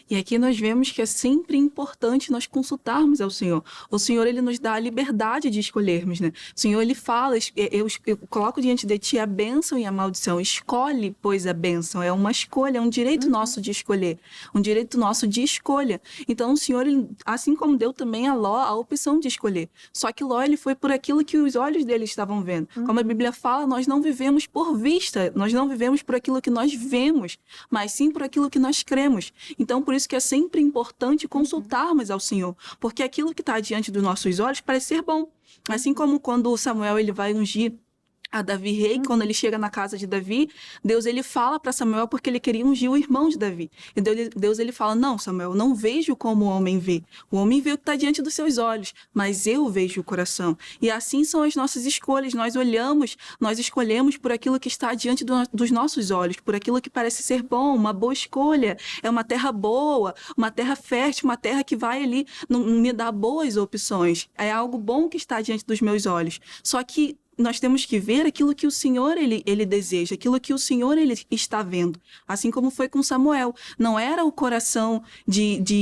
E aqui nós vemos que é sempre importante nós consultarmos ao Senhor. O Senhor, ele nos dá a liberdade de escolhermos, né? O Senhor, ele fala, eu coloco diante de ti a bênção e a maldição. Escolhe, pois, a bênção. É uma escolha, é um direito nosso de escolher. Um direito nosso de escolha. Então, o Senhor, ele, assim como deu também a Ló a opção de escolher. Só que Ló, ele foi por aquilo que os olhos dele estavam vendo. Como a Bíblia fala, nós não vivemos por vista, nós não vivemos por aquilo que nós vemos, mas sim por aquilo que nós cremos. Então, por isso que é sempre importante consultarmos ao Senhor, porque aquilo que está diante dos nossos olhos parece ser bom. Assim como quando Samuel ele vai ungir a Davi rei, quando ele chega na casa de Davi, Deus ele fala para Samuel porque ele queria ungir o irmão de Davi. E Deus ele fala, não, Samuel, não vejo como o homem vê. O homem vê o que está diante dos seus olhos, mas eu vejo o coração. E assim são as nossas escolhas. Nós olhamos, nós escolhemos por aquilo que está diante dos nossos olhos, por aquilo que parece ser bom, uma boa escolha. É uma terra boa, uma terra fértil, uma terra que vai ali me dar boas opções. É algo bom que está diante dos meus olhos. Só que nós temos que ver aquilo que o Senhor ele deseja, aquilo que o Senhor ele está vendo. Assim como foi com Samuel. Não era o coração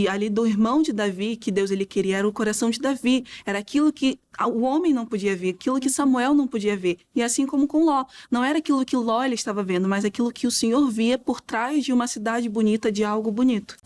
ali do irmão de Davi que Deus ele queria, era o coração de Davi. Era aquilo que o homem não podia ver, aquilo que Samuel não podia ver. E assim como com Ló. Não era aquilo que Ló ele estava vendo, mas aquilo que o Senhor via por trás de uma cidade bonita, de algo bonito.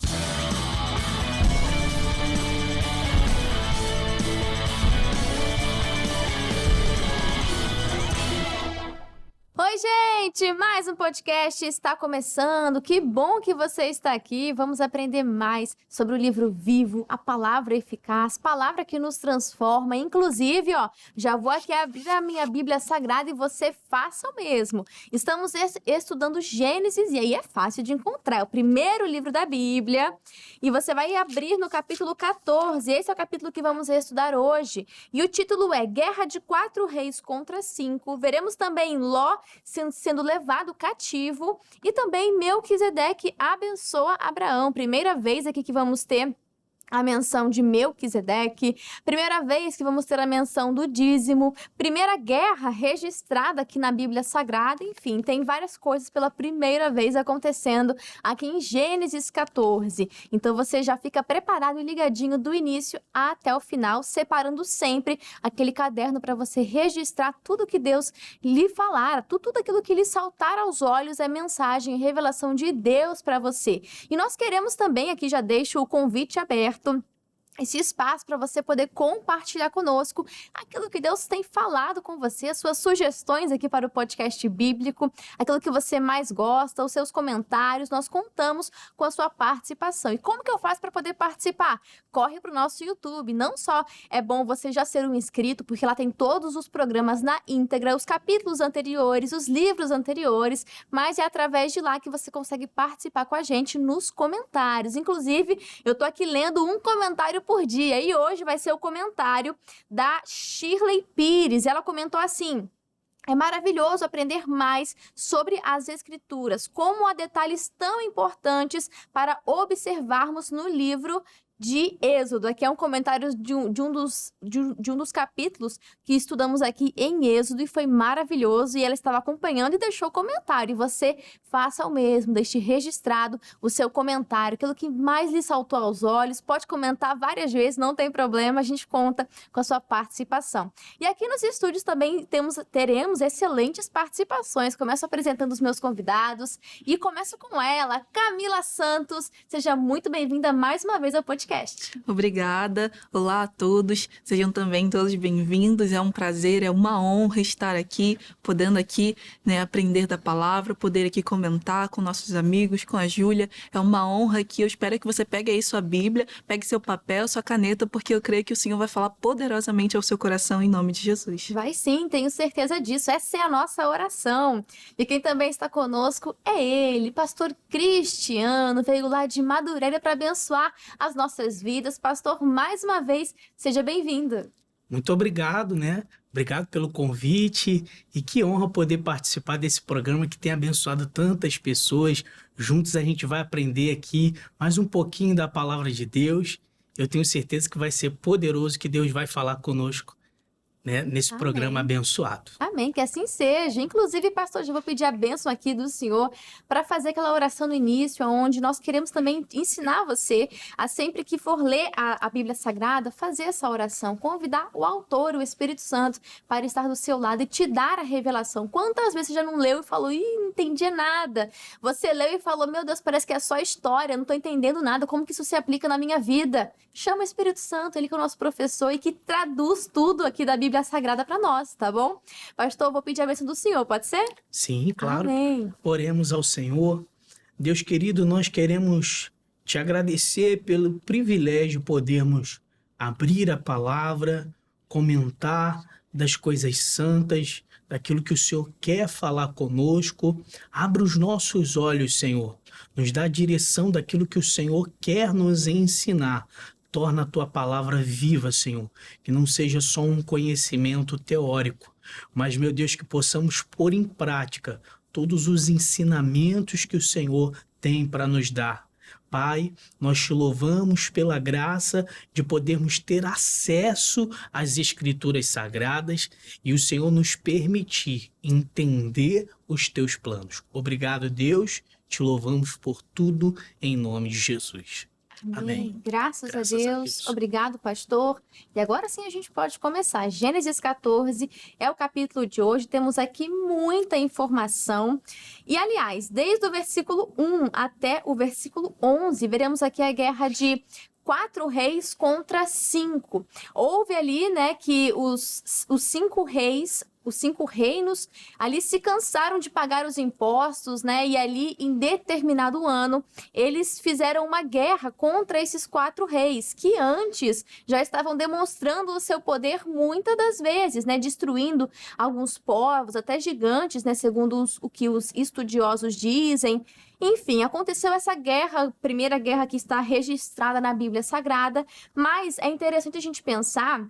Oi, gente! Mais um podcast está começando. Que bom que você está aqui. Vamos aprender mais sobre o livro vivo, a palavra eficaz, palavra que nos transforma. Inclusive, já vou aqui abrir a minha Bíblia Sagrada e você faça o mesmo. Estamos estudando Gênesis e aí é fácil de encontrar. É o primeiro livro da Bíblia e você vai abrir no capítulo 14. Esse é o capítulo que vamos estudar hoje. E o título é Guerra de 4 Reis contra 5. Veremos também Ló sendo levado cativo e também Melquisedeque abençoa Abraão. Primeira vez aqui que vamos ter a menção de Melquisedeque, primeira vez que vamos ter a menção do dízimo, primeira guerra registrada aqui na Bíblia Sagrada, enfim, tem várias coisas pela primeira vez acontecendo aqui em Gênesis 14. Então você já fica preparado e ligadinho do início até o final, separando sempre aquele caderno para você registrar tudo que Deus lhe falar, tudo aquilo que lhe saltar aos olhos é mensagem, revelação de Deus para você. E nós queremos também, aqui já deixo o convite aberto, esse espaço para você poder compartilhar conosco aquilo que Deus tem falado com você, as suas sugestões aqui para o podcast bíblico, aquilo que você mais gosta, os seus comentários, nós contamos com a sua participação. E como que eu faço para poder participar? Corre para o nosso YouTube. Não só é bom você já ser um inscrito, porque lá tem todos os programas na íntegra, os capítulos anteriores, os livros anteriores, mas é através de lá que você consegue participar com a gente nos comentários. Inclusive, eu tô aqui lendo um comentário por dia e hoje vai ser o comentário da Shirley Pires. Ela comentou assim: é maravilhoso aprender mais sobre as Escrituras, como há detalhes tão importantes para observarmos no livro de Êxodo. Aqui é um comentário de um dos capítulos que estudamos aqui em Êxodo e foi maravilhoso, e ela estava acompanhando e deixou comentário, e você faça o mesmo, deixe registrado o seu comentário, aquilo que mais lhe saltou aos olhos, pode comentar várias vezes, não tem problema, a gente conta com a sua participação. E aqui nos estúdios também teremos excelentes participações. Começo apresentando os meus convidados e começo com ela, Camila Santos. Seja muito bem-vinda mais uma vez ao podcast. Obrigada, olá a todos, sejam também todos bem-vindos, é um prazer, é uma honra estar aqui, podendo aqui, aprender da palavra, poder aqui comentar com nossos amigos, com a Júlia, é uma honra aqui, eu espero que você pegue aí sua Bíblia, pegue seu papel, sua caneta, porque eu creio que o Senhor vai falar poderosamente ao seu coração em nome de Jesus. Vai sim, tenho certeza disso, essa é a nossa oração. E quem também está conosco é ele, pastor Cristiano, veio lá de Madureira para abençoar as nossas vidas. Pastor, mais uma vez, seja bem-vindo. Muito obrigado, Obrigado pelo convite e que honra poder participar desse programa que tem abençoado tantas pessoas. Juntos a gente vai aprender aqui mais um pouquinho da palavra de Deus. Eu tenho certeza que vai ser poderoso, que Deus vai falar conosco né, nesse Amém. programa abençoado. Amém, que assim seja. Inclusive, pastor, já vou pedir a bênção aqui do Senhor para fazer aquela oração no início, onde nós queremos também ensinar você a sempre que for ler a Bíblia Sagrada, fazer essa oração, convidar o autor, o Espírito Santo, para estar do seu lado e te dar a revelação. Quantas vezes você já não leu e falou, não entendi nada? Você leu e falou, meu Deus, parece que é só história, não estou entendendo nada, como que isso se aplica na minha vida? Chama o Espírito Santo, ele que é o nosso professor e que traduz tudo aqui da Bíblia Sagrada para nós, tá bom? Pastor, vou pedir a bênção do Senhor, pode ser? Sim, claro. Amém. Oremos ao Senhor. Deus querido, nós queremos te agradecer pelo privilégio de podermos abrir a palavra, comentar das coisas santas, daquilo que o Senhor quer falar conosco. Abra os nossos olhos, Senhor. Nos dá a direção daquilo que o Senhor quer nos ensinar. Torna a tua palavra viva, Senhor, que não seja só um conhecimento teórico, mas, meu Deus, que possamos pôr em prática todos os ensinamentos que o Senhor tem para nos dar. Pai, nós te louvamos pela graça de podermos ter acesso às Escrituras Sagradas e o Senhor nos permitir entender os teus planos. Obrigado, Deus, te louvamos por tudo em nome de Jesus. Amém. Graças a Graças a Deus. Deus. Obrigado, pastor. E agora sim a gente pode começar. Gênesis 14 é o capítulo de hoje. Temos aqui muita informação. E, aliás, desde o versículo 1 até o versículo 11, veremos aqui a guerra de 4 reis contra 5. Houve ali, né, que os 5 reis, os 5 reinos, ali se cansaram de pagar os impostos, né? E ali, em determinado ano, eles fizeram uma guerra contra esses 4 reis, que antes já estavam demonstrando o seu poder muitas das vezes, né? Destruindo alguns povos, até gigantes, né? Segundo o que os estudiosos dizem. Enfim, aconteceu essa guerra, primeira guerra que está registrada na Bíblia Sagrada, mas é interessante a gente pensar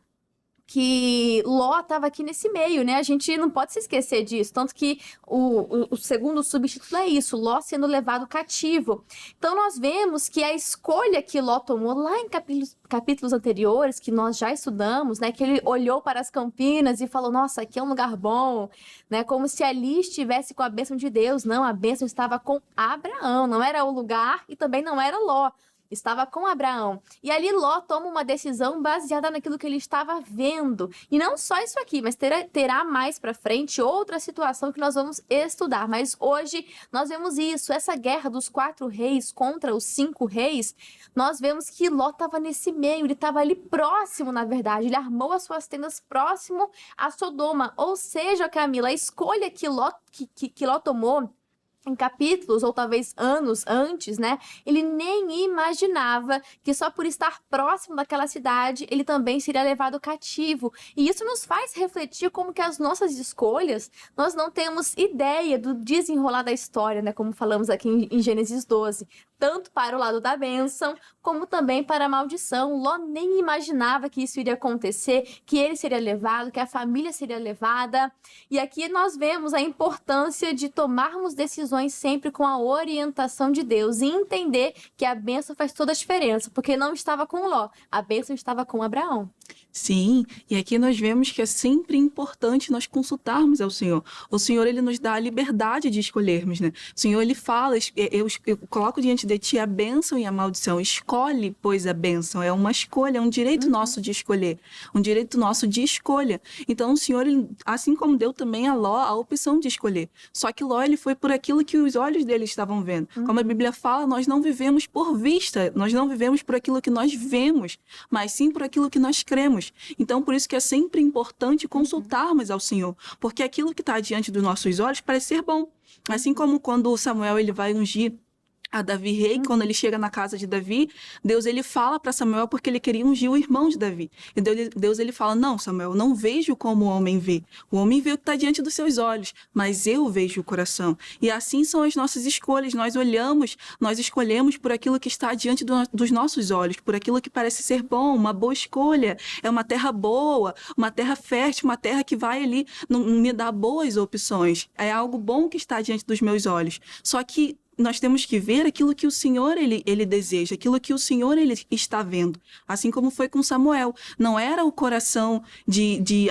que Ló estava aqui nesse meio, né? A gente não pode se esquecer disso. Tanto que o segundo subtítulo é isso, Ló sendo levado cativo. Então, nós vemos que a escolha que Ló tomou lá em capítulos anteriores, que nós já estudamos, né? Que ele olhou para as campinas e falou, nossa, aqui é um lugar bom, né? Como se ali estivesse com a bênção de Deus. Não, a bênção estava com Abraão, não era o lugar e também não era Ló. Estava com Abraão. E ali Ló toma uma decisão baseada naquilo que ele estava vendo. E não só isso aqui, mas terá mais para frente outra situação que nós vamos estudar. Mas hoje nós vemos isso, essa guerra dos 4 reis contra os 5 reis. Nós vemos que Ló estava nesse meio, ele estava ali próximo, na verdade. Ele armou as suas tendas próximo a Sodoma. Ou seja, Camila, a escolha que Ló tomou em capítulos, ou talvez anos antes, né? Ele nem imaginava que só por estar próximo daquela cidade, ele também seria levado cativo. E isso nos faz refletir como que as nossas escolhas, nós não temos ideia do desenrolar da história, né? Como falamos aqui em Gênesis 12. Tanto para o lado da bênção, como também para a maldição. Ló nem imaginava que isso iria acontecer, que ele seria levado, que a família seria levada. E aqui nós vemos a importância de tomarmos decisões sempre com a orientação de Deus e entender que a bênção faz toda a diferença, porque não estava com Ló, a bênção estava com Abraão. Sim, e aqui nós vemos que é sempre importante nós consultarmos ao Senhor. O Senhor, ele nos dá a liberdade de escolhermos, né? O Senhor, ele fala, eu coloco diante de ti a bênção e a maldição. Escolhe, pois, a bênção. É uma escolha, é um direito nosso de escolher. Um direito nosso de escolha. Então, o Senhor, ele, assim como deu também a Ló a opção de escolher. Só que Ló, ele foi por aquilo que os olhos dele estavam vendo. Como a Bíblia fala, nós não vivemos por vista, nós não vivemos por aquilo que nós vemos, mas sim por aquilo que nós cremos. Então, por isso que é sempre importante consultarmos ao Senhor, porque aquilo que está diante dos nossos olhos parece ser bom. Assim como quando Samuel ele vai ungir a Davi rei, quando ele chega na casa de Davi, Deus ele fala para Samuel porque ele queria ungir o irmão de Davi. E Deus ele fala, não, Samuel, não vejo como o homem vê. O homem vê o que está diante dos seus olhos, mas eu vejo o coração. E assim são as nossas escolhas. Nós olhamos, nós escolhemos por aquilo que está diante dos nossos olhos, por aquilo que parece ser bom, uma boa escolha. É uma terra boa, uma terra fértil, uma terra que vai ali me dar boas opções. É algo bom que está diante dos meus olhos. Só que nós temos que ver aquilo que o Senhor, ele deseja, aquilo que o Senhor, ele está vendo. Assim como foi com Samuel. Não era o coração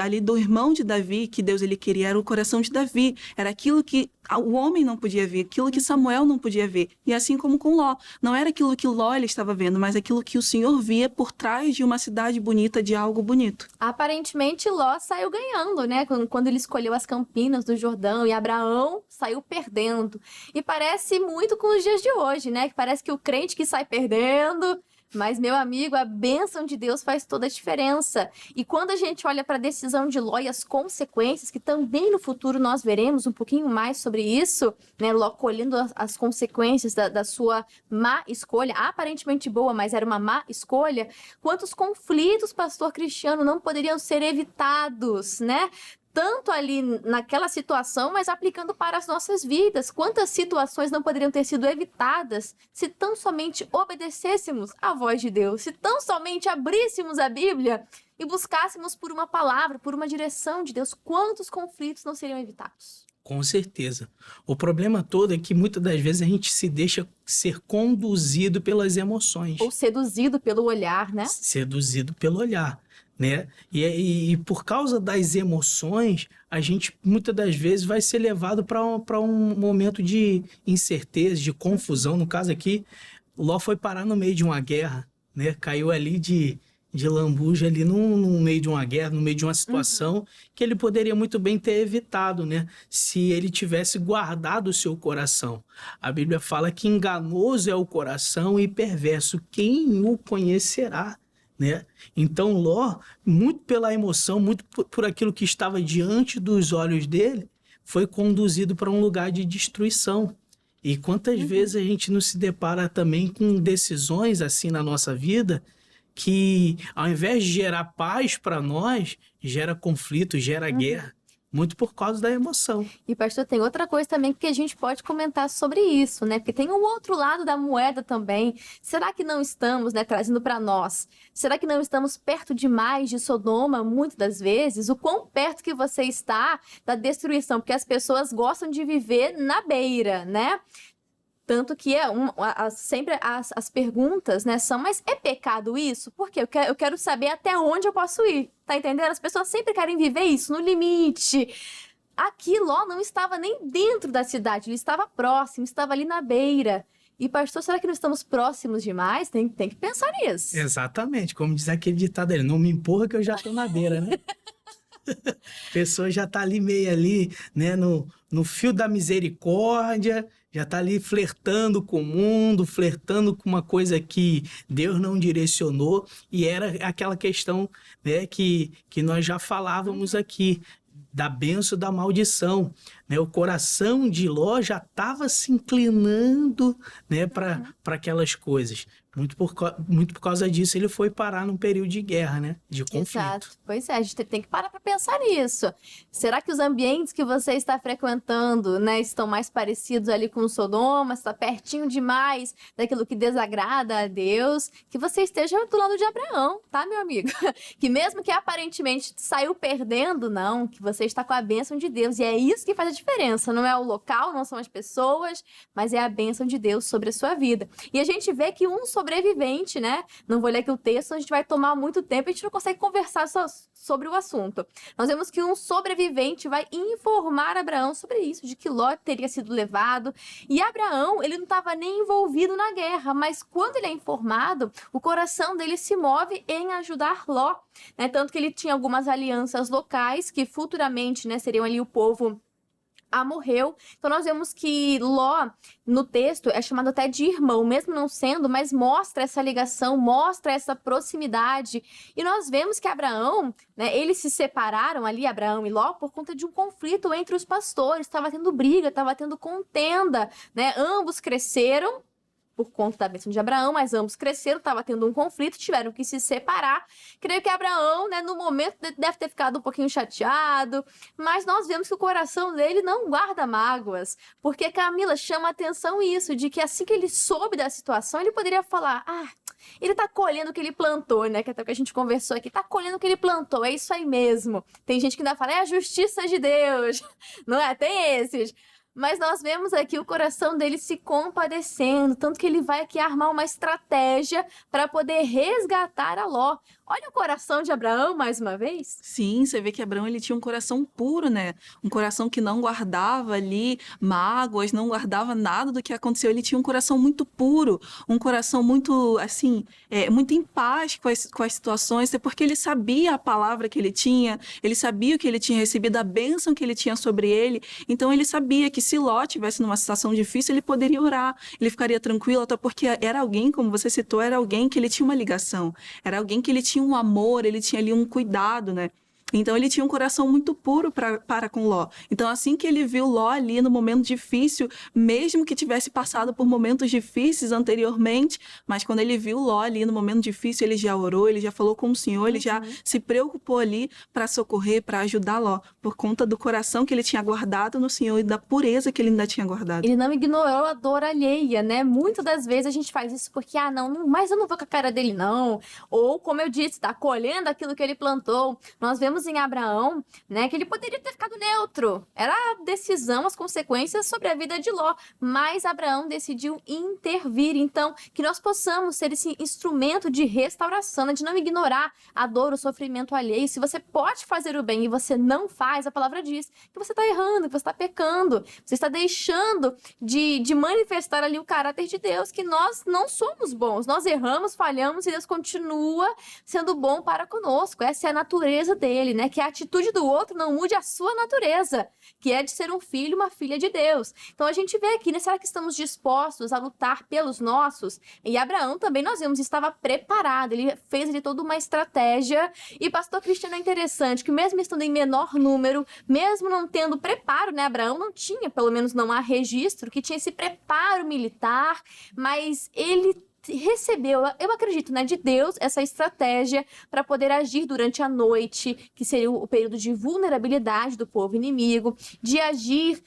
ali do irmão de Davi que Deus ele queria, era o coração de Davi. Era aquilo que o homem não podia ver, aquilo que Samuel não podia ver. E assim como com Ló. Não era aquilo que Ló ele estava vendo, mas aquilo que o Senhor via por trás de uma cidade bonita, de algo bonito. Aparentemente, Ló saiu ganhando, né? Quando ele escolheu as campinas do Jordão, e Abraão saiu perdendo. E parece muito com os dias de hoje, né? Que parece que o crente que sai perdendo. Mas, meu amigo, a bênção de Deus faz toda a diferença. E quando a gente olha para a decisão de Ló e as consequências, que também no futuro nós veremos um pouquinho mais sobre isso, né? Ló colhendo as consequências da sua má escolha, aparentemente boa, mas era uma má escolha. Quantos conflitos, pastor Cristiano, não poderiam ser evitados, né? Tanto ali naquela situação, mas aplicando para as nossas vidas. Quantas situações não poderiam ter sido evitadas se tão somente obedecêssemos à voz de Deus, se tão somente abríssemos a Bíblia e buscássemos por uma palavra, por uma direção de Deus, quantos conflitos não seriam evitados? Com certeza. O problema todo é que muitas das vezes a gente se deixa ser conduzido pelas emoções. Ou seduzido pelo olhar, né? Seduzido pelo olhar, né? E por causa das emoções, a gente muitas das vezes vai ser levado para um momento de incerteza, de confusão. No caso aqui, Ló foi parar no meio de uma guerra, né? Caiu ali de lambuja ali no meio de uma guerra, no meio de uma situação que ele poderia muito bem ter evitado, né? Se ele tivesse guardado o seu coração. A Bíblia fala que enganoso é o coração e perverso, quem o conhecerá? Né? Então Ló, muito pela emoção, muito por aquilo que estava diante dos olhos dele, foi conduzido para um lugar de destruição. E quantas vezes a gente não se depara também com decisões assim na nossa vida que, ao invés de gerar paz para nós, gera conflito, gera guerra. Muito por causa da emoção. E, pastor, tem outra coisa também que a gente pode comentar sobre isso, né? Porque tem um outro lado da moeda também. Será que não estamos, né, trazendo para nós? Será que não estamos perto demais de Sodoma, muitas das vezes? O quão perto que você está da destruição? Porque as pessoas gostam de viver na beira, né? Tanto que sempre as perguntas, né, são, mas é pecado isso? Por quê? Eu quero saber até onde eu posso ir, tá entendendo? As pessoas sempre querem viver isso, no limite. Aqui, Ló não estava nem dentro da cidade, ele estava próximo, estava ali na beira. E, pastor, será que nós estamos próximos demais? Tem que pensar nisso. Exatamente, como diz aquele ditado dele, não me empurra que eu já estou na beira, né? A pessoa já está ali meio ali, né, no fio da misericórdia, já está ali flertando com o mundo, flertando com uma coisa que Deus não direcionou, e era aquela questão, né, que nós já falávamos aqui, da bênção da maldição, né? O coração de Ló já estava se inclinando, né, para aquelas coisas. Muito por causa disso, ele foi parar num período de guerra, né? De conflito. Exato. Pois é, a gente tem que parar para pensar nisso. Será que os ambientes que você está frequentando, né, estão mais parecidos ali com Sodoma? Está pertinho demais daquilo que desagrada a Deus? Que você esteja do lado de Abraão, tá, meu amigo? Que mesmo que aparentemente saiu perdendo, não, que você está com a bênção de Deus. E é isso que faz a diferença. Não é o local, não são as pessoas, mas é a bênção de Deus sobre a sua vida. E a gente vê que um sobrevivente, né? Não vou ler aqui o texto, a gente vai tomar muito tempo e a gente não consegue conversar sobre o assunto. Nós vemos que um sobrevivente vai informar Abraão sobre isso, de que Ló teria sido levado. E Abraão, ele não estava nem envolvido na guerra, mas quando ele é informado, o coração dele se move em ajudar Ló, né? Tanto que ele tinha algumas alianças locais que futuramente, né, seriam ali o povo amorreu. Então nós vemos que Ló, no texto, é chamado até de irmão, mesmo não sendo, mas mostra essa ligação, mostra essa proximidade. E nós vemos que Abraão, né, eles se separaram ali, Abraão e Ló, por conta de um conflito entre os pastores. Estava tendo briga, estava tendo contenda, né? Ambos cresceram por conta da bênção de Abraão, mas ambos cresceram, estava tendo um conflito, tiveram que se separar. Creio que Abraão, né, no momento, deve ter ficado um pouquinho chateado, mas nós vemos que o coração dele não guarda mágoas, porque Camila chama a atenção isso, de que assim que ele soube da situação, ele poderia falar, ele tá colhendo o que ele plantou, né, que até o que a gente conversou aqui, tá colhendo o que ele plantou, é isso aí mesmo. Tem gente que ainda fala, é a justiça de Deus, não é? Tem esses. Mas nós vemos aqui o coração dele se compadecendo, tanto que ele vai aqui armar uma estratégia para poder resgatar a Ló. Olha o coração de Abraão mais uma vez. Sim, você vê que Abraão ele tinha um coração puro, né? Um coração que não guardava ali mágoas, não guardava nada do que aconteceu. Ele tinha um coração muito puro, um coração muito, assim, muito em paz com as situações, porque ele sabia a palavra que ele tinha, ele sabia o que ele tinha recebido, a bênção que ele tinha sobre ele. Então ele sabia que se Ló estivesse numa situação difícil, ele poderia orar, ele ficaria tranquilo, até porque era alguém, como você citou, era alguém que ele tinha uma ligação, era alguém que ele tinha um amor, ele tinha ali um cuidado, né? Então ele tinha um coração muito puro para com Ló. Então assim que ele viu Ló ali no momento difícil, mesmo que tivesse passado por momentos difíceis anteriormente, mas quando ele viu Ló ali no momento difícil, ele já orou, ele já falou com o Senhor, ele já se preocupou ali para socorrer, para ajudar Ló, por conta do coração que ele tinha guardado no Senhor e da pureza que ele ainda tinha guardado. Ele não ignorou a dor alheia, né? Muitas das vezes a gente faz isso porque, mas eu não vou com a cara dele, não. Ou, como eu disse, tá colhendo aquilo que ele plantou. Nós vemos em Abraão, né, que ele poderia ter ficado neutro. Era a decisão, as consequências sobre a vida de Ló. Mas Abraão decidiu intervir. Então, que nós possamos ser esse instrumento de restauração, né, de não ignorar a dor, o sofrimento alheio. Se você pode fazer o bem e você não faz, a palavra diz que você está errando, que você está pecando. Você está deixando de manifestar ali o caráter de Deus, que nós não somos bons. Nós erramos, falhamos e Deus continua sendo bom para conosco. Essa é a natureza dele, né? Que a atitude do outro não mude a sua natureza, que é de ser um filho, uma filha de Deus. Então a gente vê aqui, né? Será que estamos dispostos a lutar pelos nossos? E Abraão também, nós vemos, estava preparado, ele fez ali toda uma estratégia. E pastor Cristiano, é interessante que mesmo estando em menor número, mesmo não tendo preparo, né? Abraão não tinha, pelo menos não há registro, que tinha esse preparo militar, mas ele recebeu, eu acredito, né, de Deus, essa estratégia para poder agir durante a noite, que seria o período de vulnerabilidade do povo inimigo, de agir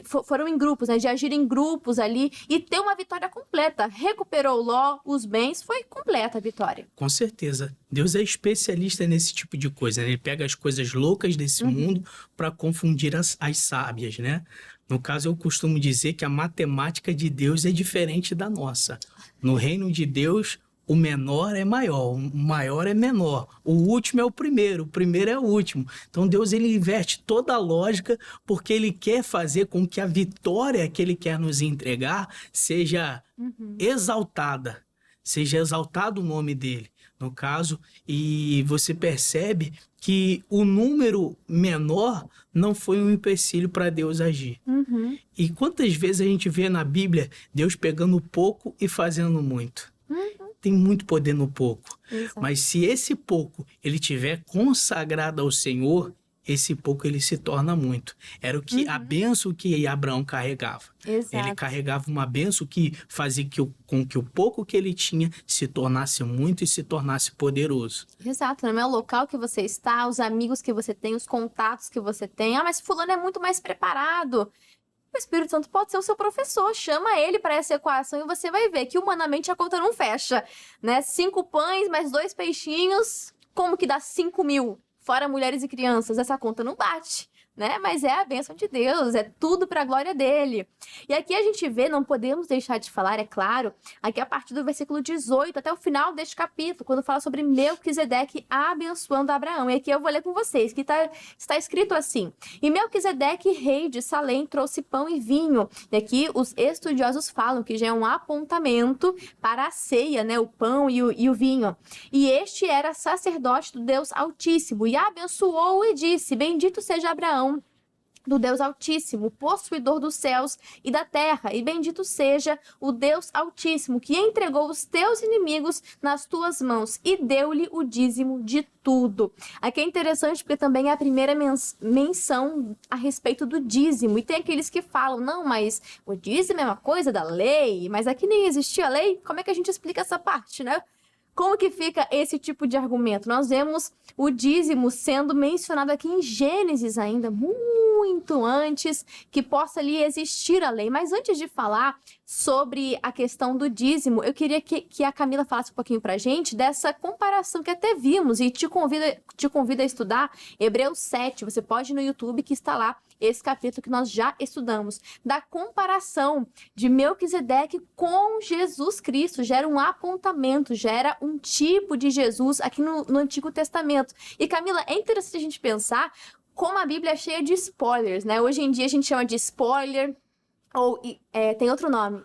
foram em grupos, né, de agir em grupos ali e ter uma vitória completa. Recuperou Ló, os bens, foi completa a vitória. Com certeza. Deus é especialista nesse tipo de coisa, né? Ele pega as coisas loucas desse mundo para confundir as sábias, né? No caso, eu costumo dizer que a matemática de Deus é diferente da nossa. No reino de Deus, o menor é maior, o maior é menor, o último é o primeiro é o último. Então Deus ele inverte toda a lógica porque ele quer fazer com que a vitória que ele quer nos entregar seja exaltada, seja exaltado o nome dele. No caso, e você percebe que o número menor não foi um empecilho para Deus agir. E quantas vezes a gente vê na Bíblia Deus pegando pouco e fazendo muito? Tem muito poder no pouco. Exato. Mas se esse pouco ele tiver consagrado ao Senhor, esse pouco ele se torna muito. Era o que a bênção que Abraão carregava. Exato. Ele carregava uma bênção que fazia com que o pouco que ele tinha se tornasse muito e se tornasse poderoso. Exato, não é o local que você está, os amigos que você tem, os contatos que você tem. Mas fulano é muito mais preparado. O Espírito Santo pode ser o seu professor, chama ele para essa equação e você vai ver que humanamente a conta não fecha, né? 5 pães mais 2 peixinhos, como que dá 5.000? Fora mulheres e crianças, essa conta não bate, né? Mas é a bênção de Deus, é tudo para a glória dele. E aqui a gente vê, não podemos deixar de falar, é claro, aqui a partir do versículo 18 até o final deste capítulo, quando fala sobre Melquisedeque abençoando Abraão. E aqui eu vou ler com vocês, que está escrito assim: E Melquisedeque, rei de Salém, trouxe pão e vinho. E aqui os estudiosos falam que já é um apontamento para a ceia, né? O pão e o vinho. E este era sacerdote do Deus Altíssimo, e abençoou e disse: Bendito seja Abraão, do Deus Altíssimo, possuidor dos céus e da terra, e bendito seja o Deus Altíssimo, que entregou os teus inimigos nas tuas mãos e deu-lhe o dízimo de tudo. Aqui é interessante porque também é a primeira menção a respeito do dízimo, e tem aqueles que falam, não, mas o dízimo é uma coisa da lei, mas aqui nem existia lei, como é que a gente explica essa parte, né? Como que fica esse tipo de argumento? Nós vemos o dízimo sendo mencionado aqui em Gênesis ainda, muito antes que possa ali existir a lei. Mas antes de falar sobre a questão do dízimo, eu queria que a Camila falasse um pouquinho pra gente dessa comparação que até vimos, e te convido a estudar Hebreus 7, você pode ir no YouTube que está lá, esse capítulo que nós já estudamos, da comparação de Melquisedeque com Jesus Cristo. Gera um apontamento, gera um tipo de Jesus aqui no Antigo Testamento. E Camila, é interessante a gente pensar como a Bíblia é cheia de spoilers, né? Hoje em dia a gente chama de spoiler, ou tem outro nome.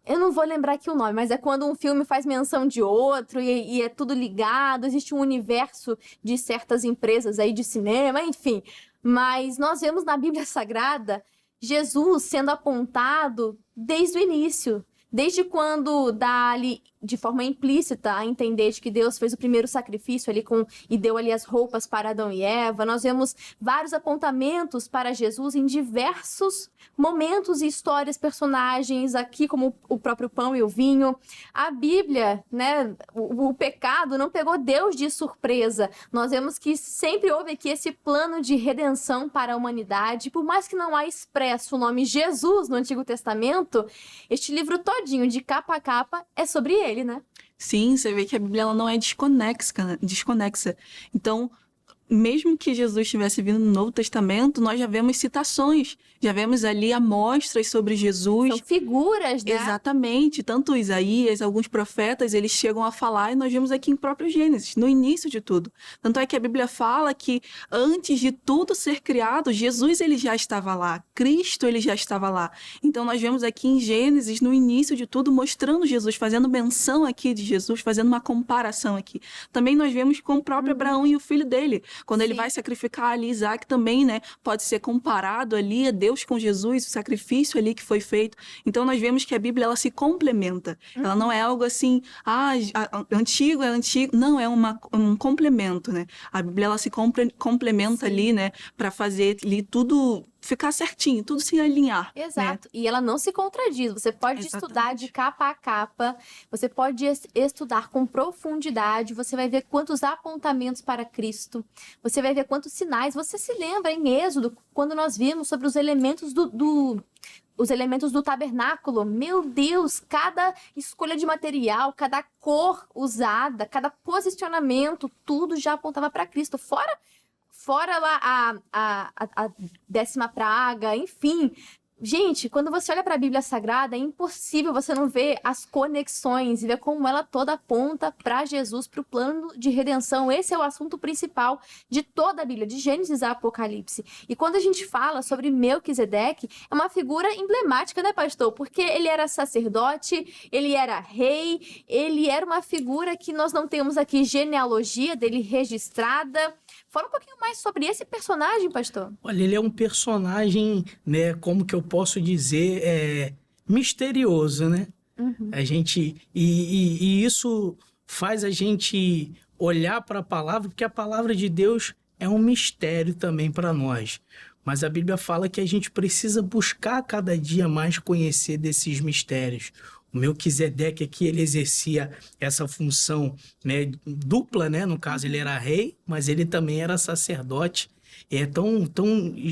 Eu não vou lembrar aqui o nome, mas é quando um filme faz menção de outro e é tudo ligado, existe um universo de certas empresas aí de cinema, enfim. Mas nós vemos na Bíblia Sagrada Jesus sendo apontado desde o início. Desde quando dá ali, de forma implícita, a entender de que Deus fez o primeiro sacrifício ali e deu ali as roupas para Adão e Eva. Nós vemos vários apontamentos para Jesus em diversos momentos e histórias, personagens, aqui como o próprio pão e o vinho. A Bíblia, né, o pecado não pegou Deus de surpresa. Nós vemos que sempre houve aqui esse plano de redenção para a humanidade. Por mais que não há expresso o nome Jesus no Antigo Testamento, este livro todinho, de capa a capa, é sobre ele, né? Sim, você vê que a Bíblia ela não é desconexa. Então, mesmo que Jesus tivesse vindo no Novo Testamento, nós já vemos citações, já vemos ali amostras sobre Jesus. São figuras, né? Exatamente. Tanto Isaías, alguns profetas, eles chegam a falar, e nós vemos aqui em próprio Gênesis, no início de tudo. Tanto é que a Bíblia fala que antes de tudo ser criado, Jesus ele já estava lá, Cristo ele já estava lá. Então nós vemos aqui em Gênesis, no início de tudo, mostrando Jesus, fazendo menção aqui de Jesus, fazendo uma comparação aqui. Também nós vemos com o próprio Abraão e o filho dele. Quando ele vai sacrificar ali Isaac também, né? Pode ser comparado ali a Deus com Jesus, o sacrifício ali que foi feito. Então nós vemos que a Bíblia ela se complementa. Ela não é algo assim, antigo é antigo. Não, é um complemento, né? A Bíblia ela se complementa ali, né? Para fazer ali tudo ficar certinho, tudo se alinhar. Exato. Né? E ela não se contradiz. Você pode estudar de capa a capa, você pode estudar com profundidade, você vai ver quantos apontamentos para Cristo, você vai ver quantos sinais. Você se lembra em Êxodo, quando nós vimos sobre os elementos os elementos do tabernáculo? Meu Deus, cada escolha de material, cada cor usada, cada posicionamento, tudo já apontava para Cristo. Fora lá a 10ª praga, enfim. Gente, quando você olha para a Bíblia Sagrada, é impossível você não ver as conexões e ver como ela toda aponta para Jesus, para o plano de redenção. Esse é o assunto principal de toda a Bíblia, de Gênesis a Apocalipse. E quando a gente fala sobre Melquisedeque, é uma figura emblemática, né, pastor? Porque ele era sacerdote, ele era rei, ele era uma figura que nós não temos aqui genealogia dele registrada. Fala um pouquinho mais sobre esse personagem, pastor. Olha, ele é um personagem, né, como que eu posso dizer, misterioso, né? A gente, e isso faz a gente olhar para a palavra, porque a palavra de Deus é um mistério também para nós. Mas a Bíblia fala que a gente precisa buscar cada dia mais conhecer desses mistérios. O Melquisedeque aqui, ele exercia essa função, né, dupla, né? No caso, ele era rei, mas ele também era sacerdote. É tão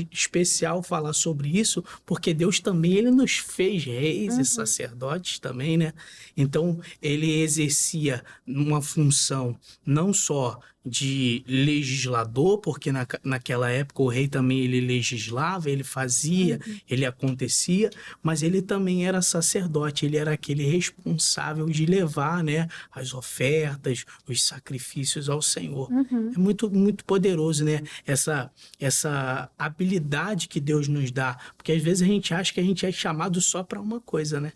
especial falar sobre isso, porque Deus também ele nos fez reis e sacerdotes também, né? Então, ele exercia uma função não só de legislador, porque naquela época o rei também ele legislava, ele fazia, ele acontecia, mas ele também era sacerdote, ele era aquele responsável de levar, né, as ofertas, os sacrifícios ao Senhor. É muito, muito poderoso, né, essa habilidade que Deus nos dá, porque às vezes a gente acha que a gente é chamado só para uma coisa, né?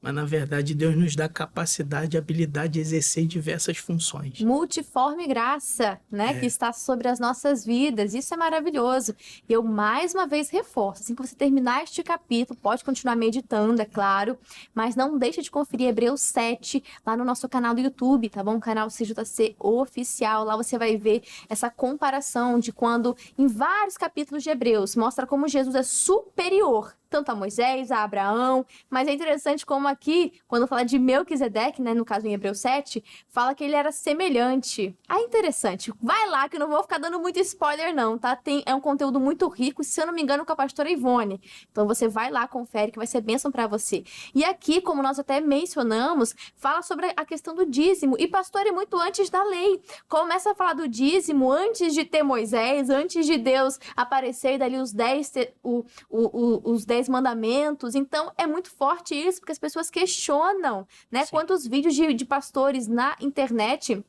Mas, na verdade, Deus nos dá capacidade e habilidade de exercer diversas funções. Multiforme graça, né? Que está sobre as nossas vidas. Isso é maravilhoso. E eu, mais uma vez, reforço. Assim que você terminar este capítulo, pode continuar meditando, é claro. Mas não deixe de conferir Hebreus 7 lá no nosso canal do YouTube, tá bom? O canal CJC Oficial. Lá você vai ver essa comparação de quando, em vários capítulos de Hebreus, mostra como Jesus é superior tanto a Moisés, a Abraão, mas é interessante como aqui, quando fala de Melquisedeque, né, no caso em Hebreus 7, fala que ele era semelhante. Ah, interessante. Vai lá, que eu não vou ficar dando muito spoiler não, tá? É um conteúdo muito rico, se eu não me engano, com a pastora Ivone. Então você vai lá, confere, que vai ser bênção pra você. E aqui, como nós até mencionamos, fala sobre a questão do dízimo. E pastor, é muito antes da lei. Começa a falar do dízimo antes de ter Moisés, antes de Deus aparecer e dali os 10 mandamentos. Então, é muito forte isso, porque as pessoas questionam, né? Sim. Quantos vídeos de pastores na internet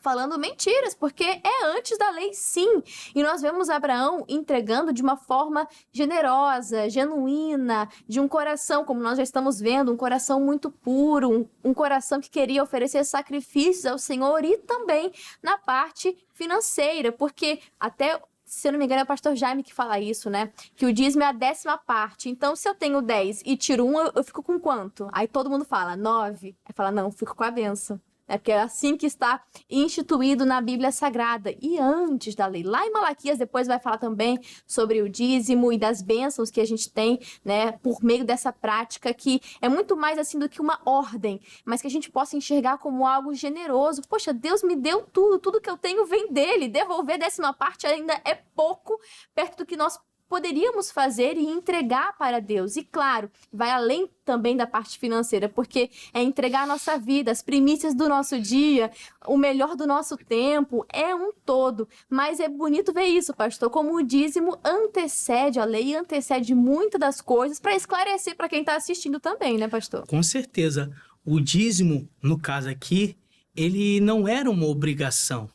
falando mentiras, porque é antes da lei, sim. E nós vemos Abraão entregando de uma forma generosa, genuína, de um coração, como nós já estamos vendo, um coração muito puro, um coração que queria oferecer sacrifícios ao Senhor e também na parte financeira, porque até... Se eu não me engano, é o pastor Jaime que fala isso, né? Que o dízimo é a 10ª parte. Então, se eu tenho 10 e tiro 1, eu fico com quanto? Aí todo mundo fala 9. Aí fala, não, eu fico com a bênção. É porque é assim que está instituído na Bíblia Sagrada. E antes da lei. Lá em Malaquias, depois vai falar também sobre o dízimo e das bênçãos que a gente tem, né? Por meio dessa prática que é muito mais assim do que uma ordem. Mas que a gente possa enxergar como algo generoso. Poxa, Deus me deu tudo. Tudo que eu tenho vem dele. Devolver 10ª parte ainda é pouco perto do que nós poderíamos fazer e entregar para Deus. E claro, vai além também da parte financeira, porque é entregar a nossa vida, as primícias do nosso dia, o melhor do nosso tempo, é um todo. Mas é bonito ver isso, pastor, como o dízimo antecede a lei, antecede muitas das coisas para esclarecer para quem está assistindo também, né, pastor? Com certeza. O dízimo, no caso aqui, ele não era uma obrigação.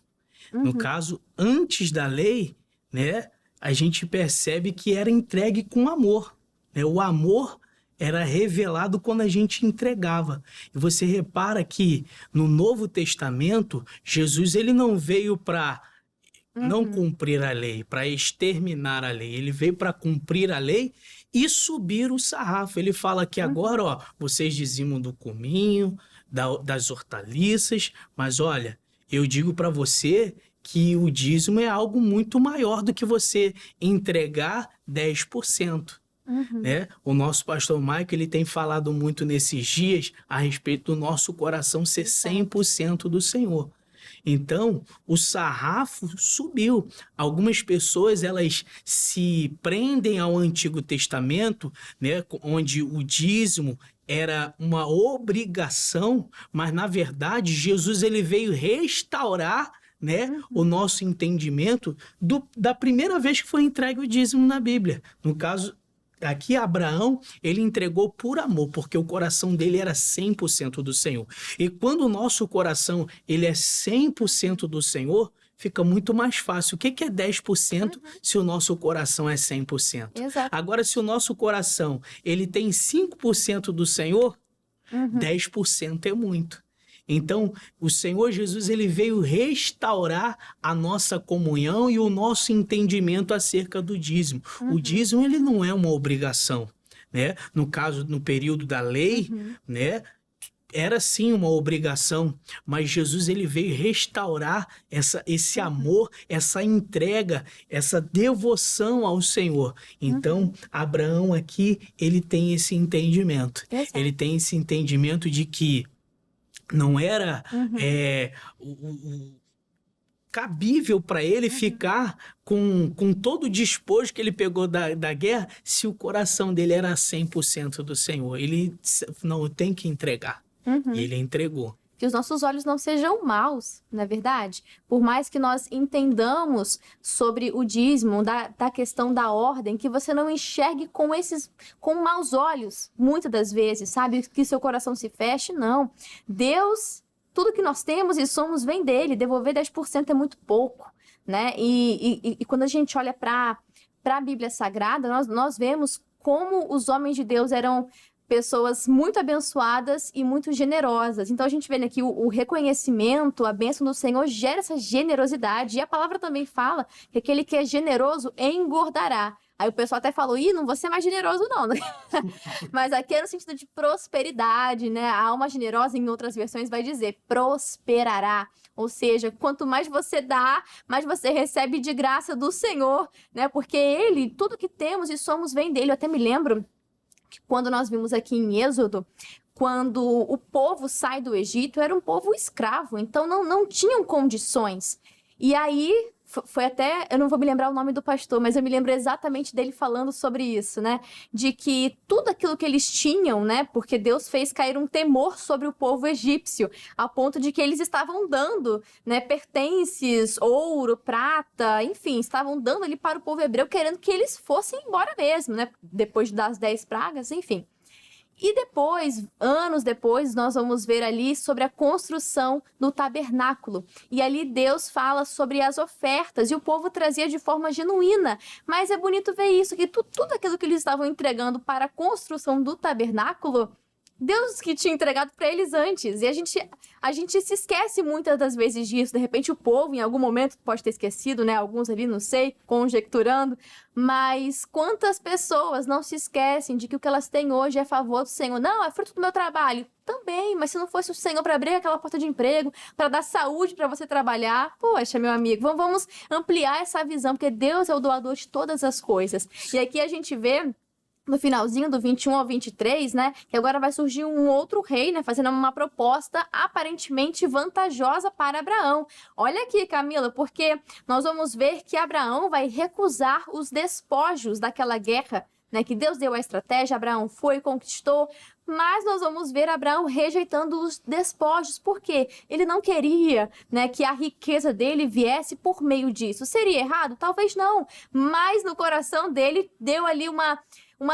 No caso, antes da lei, né, a gente percebe que era entregue com amor, né? O amor era revelado quando a gente entregava. E você repara que no Novo Testamento, Jesus ele não veio para não cumprir a lei, para exterminar a lei. Ele veio para cumprir a lei e subir o sarrafo. Ele fala que agora, ó, vocês dizimam do cominho, das hortaliças, mas olha, eu digo para você que o dízimo é algo muito maior do que você entregar 10%. Né? O nosso pastor Michael ele tem falado muito nesses dias a respeito do nosso coração ser 100% do Senhor. Então, o sarrafo subiu. Algumas pessoas elas se prendem ao Antigo Testamento, né, onde o dízimo era uma obrigação, mas na verdade Jesus ele veio restaurar, né, o nosso entendimento da primeira vez que foi entregue o dízimo na Bíblia. No caso, aqui Abraão, ele entregou por amor, porque o coração dele era 100% do Senhor. E quando o nosso coração ele é 100% do Senhor, fica muito mais fácil. O que é 10% se o nosso coração é 100%? Exato. Agora, se o nosso coração ele tem 5% do Senhor, 10% é muito. Então, o Senhor Jesus ele veio restaurar a nossa comunhão e o nosso entendimento acerca do dízimo. O dízimo ele não é uma obrigação, né? No caso, no período da lei, né? Era sim uma obrigação, mas Jesus ele veio restaurar esse amor, essa entrega, essa devoção ao Senhor. Então, Abraão aqui, ele tem esse entendimento. Ele tem esse entendimento de que não era cabível para ele ficar com todo o despojo que ele pegou da guerra se o coração dele era 100% do Senhor. Ele não tem que entregar. E ele entregou. Que os nossos olhos não sejam maus, não é verdade? Por mais que nós entendamos sobre o dízimo, da questão da ordem, que você não enxergue com maus olhos, muitas das vezes, sabe? Que seu coração se feche, não. Deus, tudo que nós temos e somos vem dele, devolver 10% é muito pouco, né? E quando a gente olha para a Bíblia Sagrada, nós vemos como os homens de Deus eram pessoas muito abençoadas e muito generosas. Então, a gente vê aqui o reconhecimento, a bênção do Senhor gera essa generosidade. E a palavra também fala que aquele que é generoso engordará. Aí o pessoal até falou, não vou ser mais generoso não. Mas aqui é no sentido de prosperidade, né? A alma generosa, em outras versões, vai dizer prosperará. Ou seja, quanto mais você dá, mais você recebe de graça do Senhor, né? Porque Ele, tudo que temos e somos vem dele. Eu até me lembro quando nós vimos aqui em Êxodo, quando o povo sai do Egito, era um povo escravo, então não tinham condições. E aí, foi até, eu não vou me lembrar o nome do pastor, mas eu me lembro exatamente dele falando sobre isso, né? De que tudo aquilo que eles tinham, né? Porque Deus fez cair um temor sobre o povo egípcio, a ponto de que eles estavam dando, né, pertences, ouro, prata, enfim, estavam dando ali para o povo hebreu, querendo que eles fossem embora mesmo, né? Depois das 10 pragas, enfim. E depois, anos depois, nós vamos ver ali sobre a construção do tabernáculo. E ali Deus fala sobre as ofertas e o povo trazia de forma genuína. Mas é bonito ver isso, que tudo aquilo que eles estavam entregando para a construção do tabernáculo, Deus que tinha entregado para eles antes. E a gente se esquece muitas das vezes disso. De repente o povo, em algum momento, pode ter esquecido, né? Alguns ali, não sei, conjecturando. Mas quantas pessoas não se esquecem de que o que elas têm hoje é a favor do Senhor? Não, é fruto do meu trabalho. Também, mas se não fosse o Senhor para abrir aquela porta de emprego, para dar saúde para você trabalhar, poxa, meu amigo, vamos ampliar essa visão, porque Deus é o doador de todas as coisas. E aqui a gente vê no finalzinho do 21 ao 23, né, que agora vai surgir um outro rei, né, fazendo uma proposta aparentemente vantajosa para Abraão. Olha aqui, Camila, porque nós vamos ver que Abraão vai recusar os despojos daquela guerra, né, que Deus deu a estratégia, Abraão foi, conquistou, mas nós vamos ver Abraão rejeitando os despojos, porque ele não queria, né, que a riqueza dele viesse por meio disso. Seria errado? Talvez não, mas no coração dele deu ali uma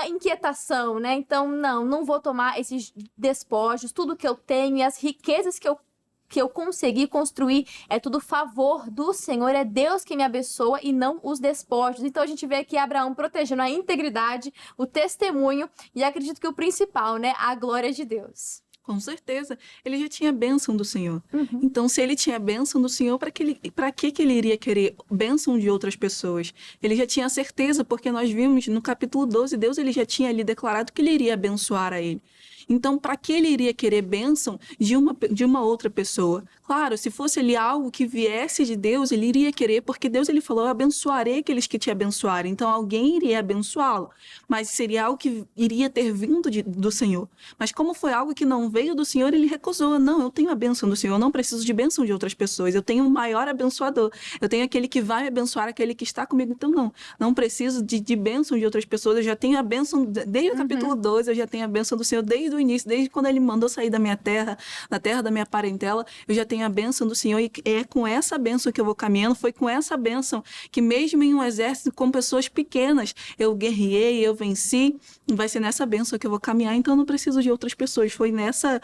inquietação, né? Então, não vou tomar esses despojos, tudo que eu tenho e as riquezas que eu consegui construir é tudo favor do Senhor, é Deus que me abençoa e não os despojos. Então a gente vê aqui Abraão protegendo a integridade, o testemunho e acredito que o principal, né, a glória de Deus. Com certeza, ele já tinha a bênção do Senhor. Uhum. Então, se ele tinha a bênção do Senhor, para que ele iria querer bênção de outras pessoas? Ele já tinha certeza, porque nós vimos no capítulo 12, Deus ele já tinha ali declarado que ele iria abençoar a ele. Então, para que ele iria querer bênção de uma outra pessoa? Claro, se fosse ali algo que viesse de Deus, ele iria querer, porque Deus ele falou, eu abençoarei aqueles que te abençoarem. Então, alguém iria abençoá-lo, mas seria algo que iria ter vindo do Senhor. Mas como foi algo que não veio do Senhor, ele recusou. Não, eu tenho a bênção do Senhor, eu não preciso de bênção de outras pessoas. Eu tenho o maior abençoador. Eu tenho aquele que vai me abençoar, aquele que está comigo. Então, não preciso de bênção de outras pessoas. Eu já tenho a bênção, desde o capítulo 12, eu já tenho a bênção do Senhor, desde o início, desde quando ele mandou sair da minha terra, da terra da minha parentela, eu já tenho a bênção do Senhor e é com essa bênção que eu vou caminhando. Foi com essa bênção que mesmo em um exército com pessoas pequenas, eu guerriei, eu venci, vai ser nessa bênção que eu vou caminhar, então eu não preciso de outras pessoas. Foi nessa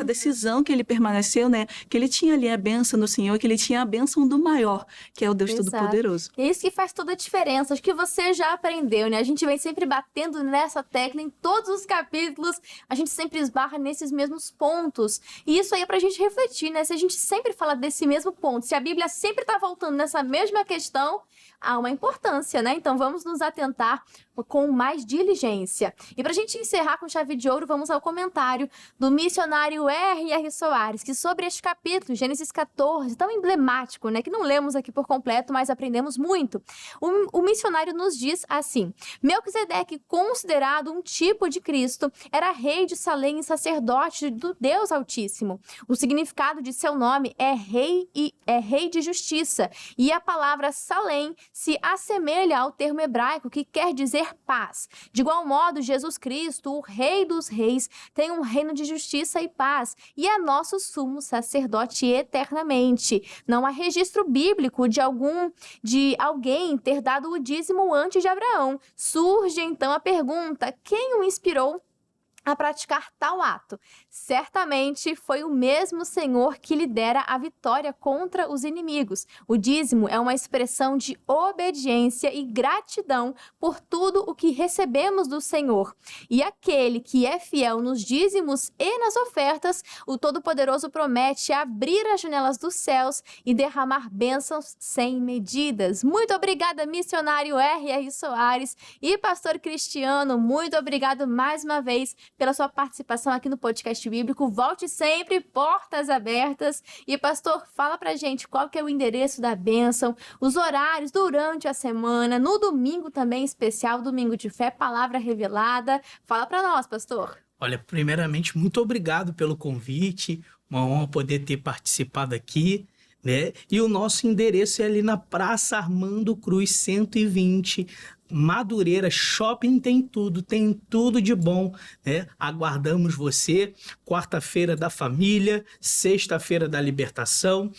decisão que ele permaneceu, né, que ele tinha ali a bênção do Senhor, que ele tinha a bênção do maior, que é o Deus Exato. Todo-Poderoso. É isso que faz toda a diferença, acho que você já aprendeu, né? A gente vem sempre batendo nessa tecla em todos os capítulos, a gente sempre esbarra nesses mesmos pontos. E isso aí é pra gente refletir, né? Se a gente sempre fala desse mesmo ponto, se a Bíblia sempre tá voltando nessa mesma questão, há uma importância, né? Então vamos nos atentar com mais diligência. E pra gente encerrar com chave de ouro, vamos ao comentário do missionário R.R. Soares, que sobre este capítulo, Gênesis 14, tão emblemático, né? Que não lemos aqui por completo, mas aprendemos muito. O missionário nos diz assim: Melquisedeque, considerado um tipo de Cristo, era rei de Salém e sacerdote do Deus Altíssimo. O significado de seu nome é rei de justiça, e a palavra Salém se assemelha ao termo hebraico que quer dizer paz. De igual modo, Jesus Cristo, o Rei dos Reis, tem um reino de justiça e paz e é nosso sumo sacerdote eternamente. Não há registro bíblico de alguém ter dado o dízimo antes de Abraão. Surge então a pergunta: quem o inspirou a praticar tal ato? Certamente foi o mesmo Senhor que lhe dera a vitória contra os inimigos. O dízimo é uma expressão de obediência e gratidão por tudo o que recebemos do Senhor. E aquele que é fiel nos dízimos e nas ofertas, o Todo-Poderoso promete abrir as janelas dos céus e derramar bênçãos sem medidas. Muito obrigada, missionário R.R. Soares e pastor Cristiano. Muito obrigado mais uma vez pela sua participação aqui no Podcast Bíblico. Volte sempre, portas abertas. E, pastor, fala pra gente qual que é o endereço da bênção, os horários durante a semana, no domingo também especial, domingo de fé, palavra revelada. Fala pra nós, pastor. Olha, primeiramente, muito obrigado pelo convite. Uma honra poder ter participado aqui, né? E o nosso endereço é ali na Praça Armando Cruz 120, Madureira. Shopping tem tudo de bom, né? Aguardamos você. Quarta-feira da família, sexta-feira da libertação.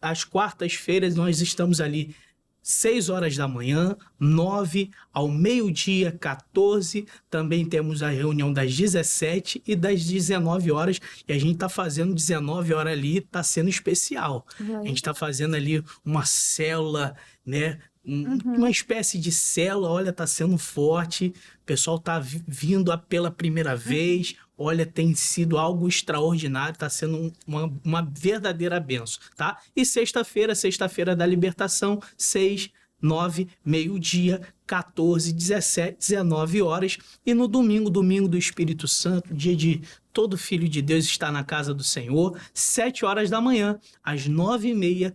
Às quartas-feiras nós estamos ali 6 horas da manhã, 9 ao meio-dia, 14. Também temos a reunião das 17 e das 19 horas. E a gente está fazendo 19 horas ali, está sendo especial. A gente está fazendo ali uma célula, né? Uma espécie de célula, olha, está sendo forte. O pessoal está vindo pela primeira vez. Olha, tem sido algo extraordinário, está sendo uma verdadeira bênção, tá? E sexta-feira da libertação, 6, 9, meio-dia, 14, 17, 19 horas. E no domingo do Espírito Santo, dia de todo filho de Deus está na casa do Senhor, 7 horas da manhã, às 9h30,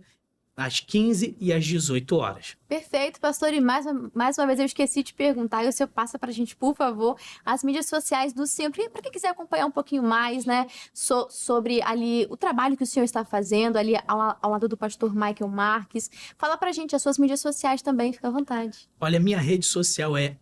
às 15 e às 18 horas. Perfeito, pastor. E mais uma vez eu esqueci de perguntar, e o senhor passa pra gente, por favor, as mídias sociais do senhor. Para quem quiser acompanhar um pouquinho mais, né, sobre ali o trabalho que o senhor está fazendo ali ao lado do pastor Michael Marques. Fala pra gente as suas mídias sociais também, fica à vontade. Olha, minha rede social é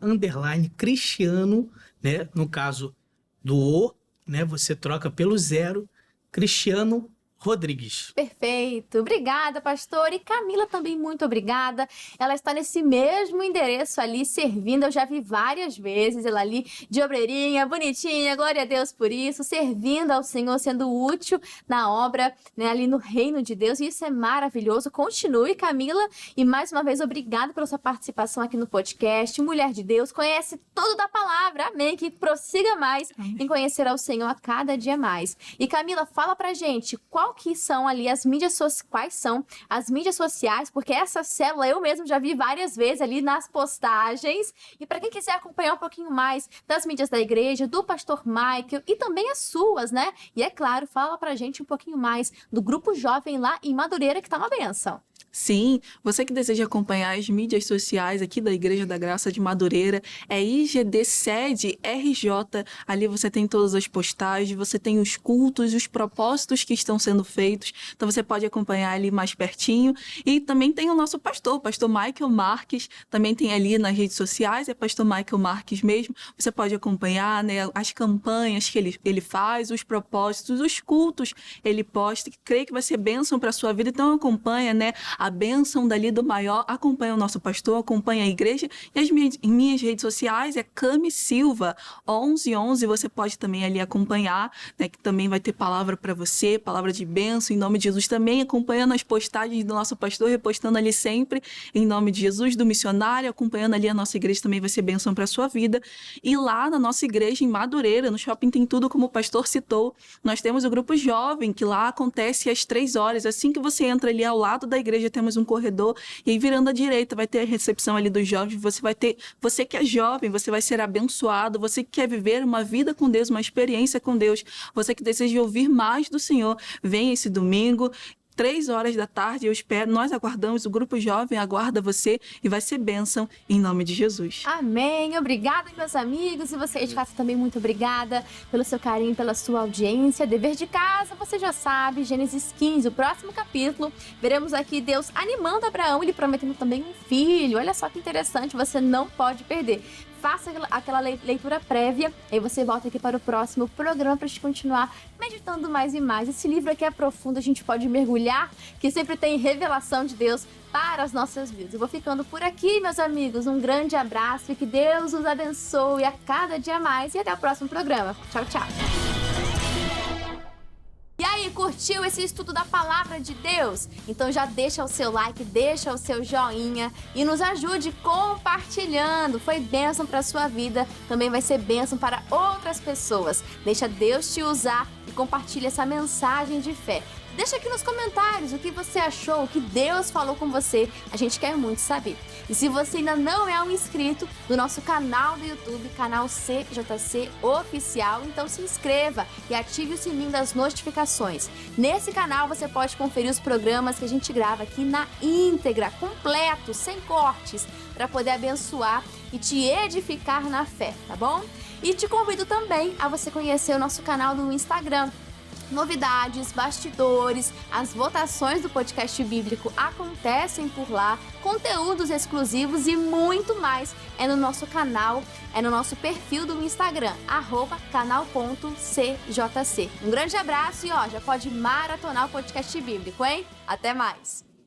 _Cristiano, né? No caso do O, né? Você troca pelo 0, Cristiano Rodrigues. Perfeito. Obrigada, pastor. E Camila também, muito obrigada. Ela está nesse mesmo endereço ali, servindo. Eu já vi várias vezes ela ali, de obreirinha, bonitinha, glória a Deus por isso, servindo ao Senhor, sendo útil na obra, né, ali no reino de Deus. E isso é maravilhoso. Continue, Camila. E mais uma vez, obrigada pela sua participação aqui no podcast. Mulher de Deus, conhece tudo da palavra. Amém. Que prossiga mais em conhecer ao Senhor a cada dia mais. E Camila, fala pra gente, quais são as mídias sociais, porque essa célula eu mesmo já vi várias vezes ali nas postagens. E para quem quiser acompanhar um pouquinho mais das mídias da igreja, do pastor Michael e também as suas, né? E é claro, fala pra gente um pouquinho mais do grupo jovem lá em Madureira, que tá uma bênção. Sim, você que deseja acompanhar as mídias sociais aqui da Igreja da Graça de Madureira, é IGD Sede RJ, ali você tem todas as postagens, você tem os cultos, os propósitos que estão sendo feitos, então você pode acompanhar ali mais pertinho. E também tem o nosso pastor, o pastor Michael Marques, também tem ali nas redes sociais, é pastor Michael Marques mesmo, você pode acompanhar, né, as campanhas que ele faz, os propósitos, os cultos ele posta, que creio que vai ser bênção para a sua vida, então acompanha, né, a bênção dali do maior, acompanha o nosso pastor, acompanha a igreja. E as minhas redes sociais é Cami Silva 1111, você pode também ali acompanhar, né, que também vai ter palavra para você, palavra de bênção, em nome de Jesus, também acompanhando as postagens do nosso pastor, repostando ali sempre, em nome de Jesus, do missionário, acompanhando ali a nossa igreja, também vai ser bênção para a sua vida. E lá na nossa igreja, em Madureira, no Shopping Tem Tudo, como o pastor citou, nós temos o grupo jovem, que lá acontece às 3 horas, assim que você entra ali ao lado da igreja, temos um corredor, e aí virando à direita vai ter a recepção ali dos jovens, você que é jovem, você vai ser abençoado, você que quer viver uma vida com Deus, uma experiência com Deus, você que deseja ouvir mais do Senhor, vem esse domingo, 3 horas da tarde, eu espero, nós aguardamos, o grupo jovem aguarda você e vai ser bênção em nome de Jesus. Amém. Obrigada, meus amigos, e você de casa também, muito obrigada pelo seu carinho, pela sua audiência. Dever de casa, você já sabe, Gênesis 15, o próximo capítulo, veremos aqui Deus animando Abraão, ele prometendo também um filho. Olha só que interessante, você não pode perder. Faça aquela leitura prévia, aí você volta aqui para o próximo programa para a gente continuar meditando mais e mais. Esse livro aqui é profundo, a gente pode mergulhar, que sempre tem revelação de Deus para as nossas vidas. Eu vou ficando por aqui, meus amigos. Um grande abraço e que Deus os abençoe a cada dia mais. E até o próximo programa. Tchau, tchau. E aí, curtiu esse estudo da Palavra de Deus? Então já deixa o seu like, deixa o seu joinha e nos ajude compartilhando. Foi bênção para a sua vida, também vai ser bênção para outras pessoas. Deixa Deus te usar e compartilhe essa mensagem de fé. Deixa aqui nos comentários o que você achou, o que Deus falou com você. A gente quer muito saber. E se você ainda não é um inscrito do nosso canal do YouTube, canal CJC Oficial, então se inscreva e ative o sininho das notificações. Nesse canal você pode conferir os programas que a gente grava aqui na íntegra, completo, sem cortes, para poder abençoar e te edificar na fé, tá bom? E te convido também a você conhecer o nosso canal do Instagram. Novidades, bastidores, as votações do podcast bíblico acontecem por lá, conteúdos exclusivos e muito mais é no nosso canal, é no nosso perfil do Instagram, @canal.cjc. Um grande abraço e já pode maratonar o podcast bíblico, hein? Até mais!